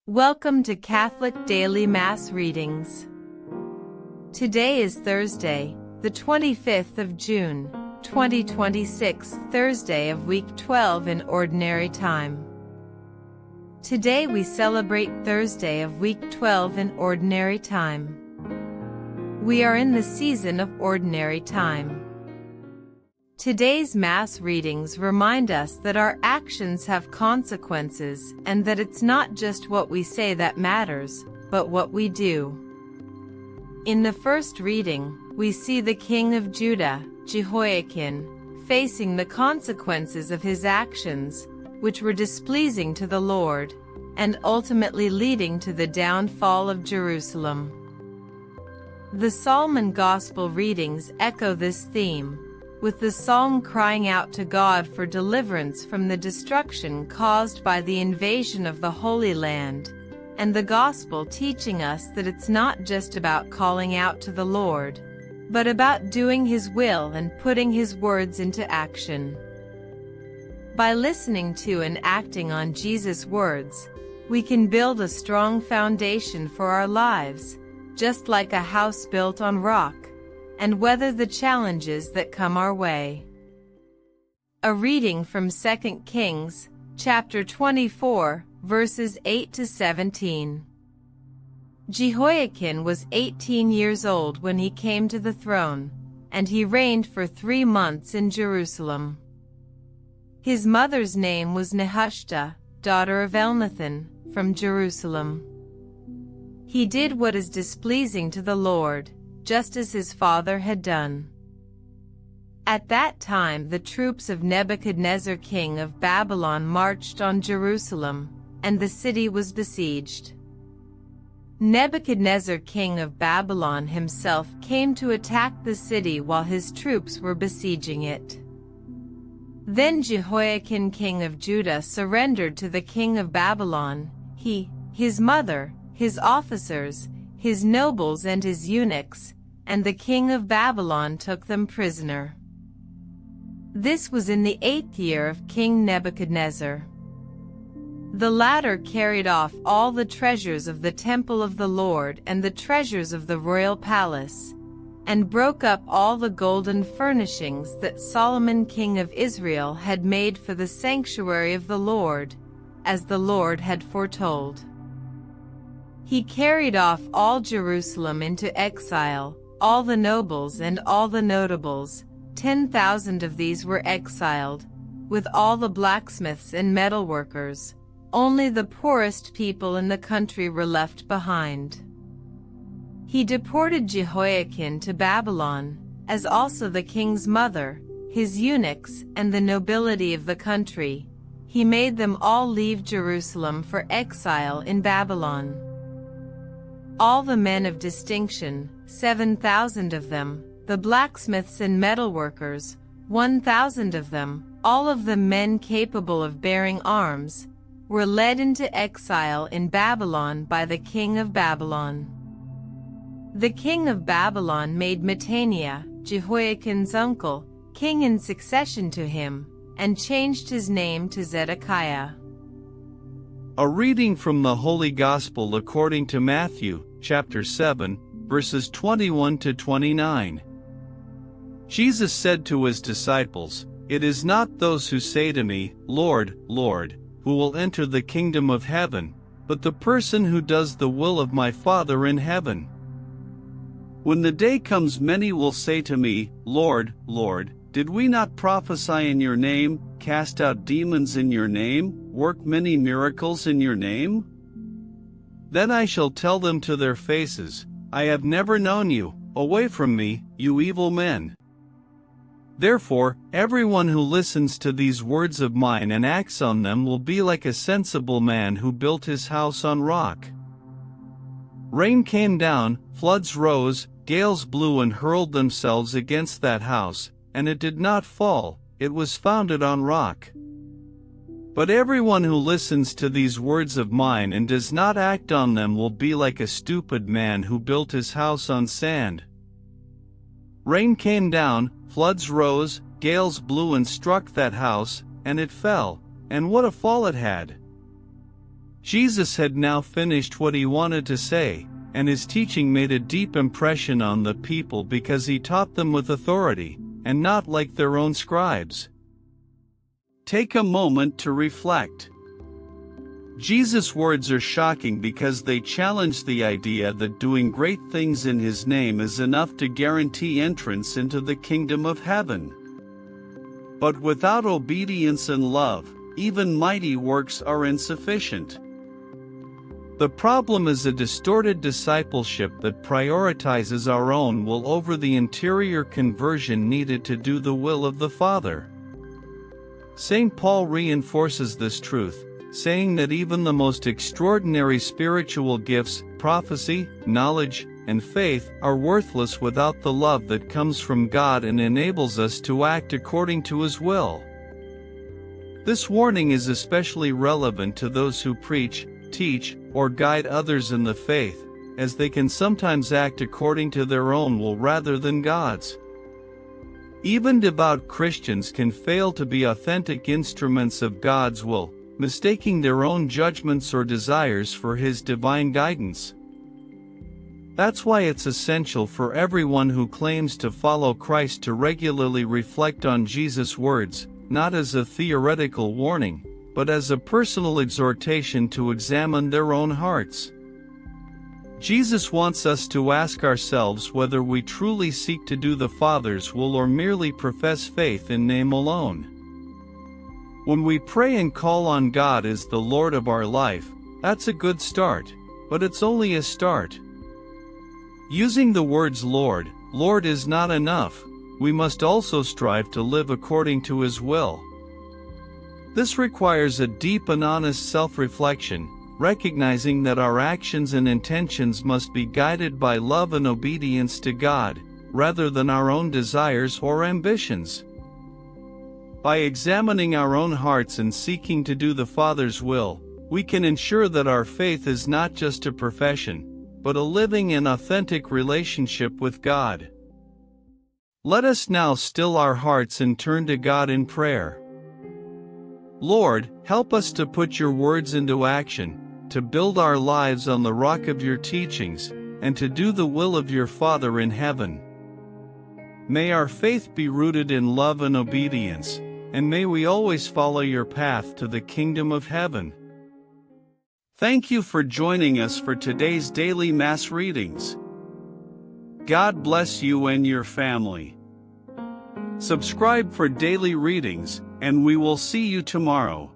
Welcome to Catholic Daily Mass Readings. Today is Thursday, the 25th of June, 2026, Thursday of week 12 in Ordinary Time. Today we celebrate Thursday of week 12 in Ordinary Time. We are in the season of Ordinary Time. Today's Mass readings remind us that our actions have consequences and that it's not just what we say that matters, but what we do. In the first reading, we see the king of Judah, Jehoiachin, facing the consequences of his actions, which were displeasing to the Lord, and ultimately leading to the downfall of Jerusalem. The Psalm and Gospel readings echo this theme, with the psalm crying out to God for deliverance from the destruction caused by the invasion of the Holy Land, and the Gospel teaching us that it's not just about calling out to the Lord, but about doing His will and putting His words into action. By listening to and acting on Jesus' words, we can build a strong foundation for our lives, just like a house built on rock, and weather the challenges that come our way. A reading from 2 Kings, chapter 24, verses 8 to 17. Jehoiachin was 18 years old when he came to the throne, and he reigned for 3 months in Jerusalem. His mother's name was Nehushta, daughter of Elnathan, from Jerusalem. He did what is displeasing to the Lord, just as his father had done. At that time the troops of Nebuchadnezzar king of Babylon marched on Jerusalem, and the city was besieged. Nebuchadnezzar king of Babylon himself came to attack the city while his troops were besieging it. Then Jehoiachin king of Judah surrendered to the king of Babylon, he, his mother, his officers, his nobles and his eunuchs, and the king of Babylon took them prisoner. This was in the 8th year of King Nebuchadnezzar. The latter carried off all the treasures of the temple of the Lord and the treasures of the royal palace, and broke up all the golden furnishings that Solomon king of Israel had made for the sanctuary of the Lord, as the Lord had foretold. He carried off all Jerusalem into exile, all the nobles and all the notables, 10,000 of these were exiled, with all the blacksmiths and metalworkers. Only the poorest people in the country were left behind. He deported Jehoiachin to Babylon, as also the king's mother, his eunuchs, and the nobility of the country. He made them all leave Jerusalem for exile in Babylon. All the men of distinction, 7,000 of them, the blacksmiths and metalworkers, 1,000 of them, all of them men capable of bearing arms, were led into exile in Babylon by the king of Babylon. The king of Babylon made Mattaniah, Jehoiachin's uncle, king in succession to him, and changed his name to Zedekiah. A reading from the Holy Gospel according to Matthew, chapter 7, verses 21 to 29. Jesus said to his disciples, "It is not those who say to me, 'Lord, Lord,' who will enter the kingdom of heaven, but the person who does the will of my Father in heaven. When the day comes, many will say to me, 'Lord, Lord, did we not prophesy in your name, cast out demons in your name, work many miracles in your name?' Then I shall tell them to their faces, 'I have never known you, away from me, you evil men.' Therefore, everyone who listens to these words of mine and acts on them will be like a sensible man who built his house on rock. Rain came down, floods rose, gales blew and hurled themselves against that house, and it did not fall, it was founded on rock. But everyone who listens to these words of mine and does not act on them will be like a stupid man who built his house on sand. Rain came down, floods rose, gales blew and struck that house, and it fell, and what a fall it had! Jesus had now finished what he wanted to say, and his teaching made a deep impression on the people because he taught them with authority, and not like their own scribes. Take a moment to reflect. Jesus' words are shocking because they challenge the idea that doing great things in his name is enough to guarantee entrance into the kingdom of heaven. But without obedience and love, even mighty works are insufficient. The problem is a distorted discipleship that prioritizes our own will over the interior conversion needed to do the will of the Father. St. Paul reinforces this truth, saying that even the most extraordinary spiritual gifts, prophecy, knowledge, and faith, are worthless without the love that comes from God and enables us to act according to His will. This warning is especially relevant to those who preach, teach, or guide others in the faith, as they can sometimes act according to their own will rather than God's. Even devout Christians can fail to be authentic instruments of God's will, mistaking their own judgments or desires for His divine guidance. That's why it's essential for everyone who claims to follow Christ to regularly reflect on Jesus' words, not as a theoretical warning, but as a personal exhortation to examine their own hearts. Jesus wants us to ask ourselves whether we truly seek to do the Father's will or merely profess faith in name alone. When we pray and call on God as the Lord of our life, that's a good start, but it's only a start. Using the words Lord, Lord is not enough. We must also strive to live according to His will. This requires a deep and honest self-reflection, recognizing that our actions and intentions must be guided by love and obedience to God, rather than our own desires or ambitions. By examining our own hearts and seeking to do the Father's will, we can ensure that our faith is not just a profession, but a living and authentic relationship with God. Let us now still our hearts and turn to God in prayer. Lord, help us to put your words into action, to build our lives on the rock of your teachings, and to do the will of your Father in heaven. May our faith be rooted in love and obedience, and may we always follow your path to the kingdom of heaven. Thank you for joining us for today's daily Mass readings. God bless you and your family. Subscribe for daily readings, and we will see you tomorrow.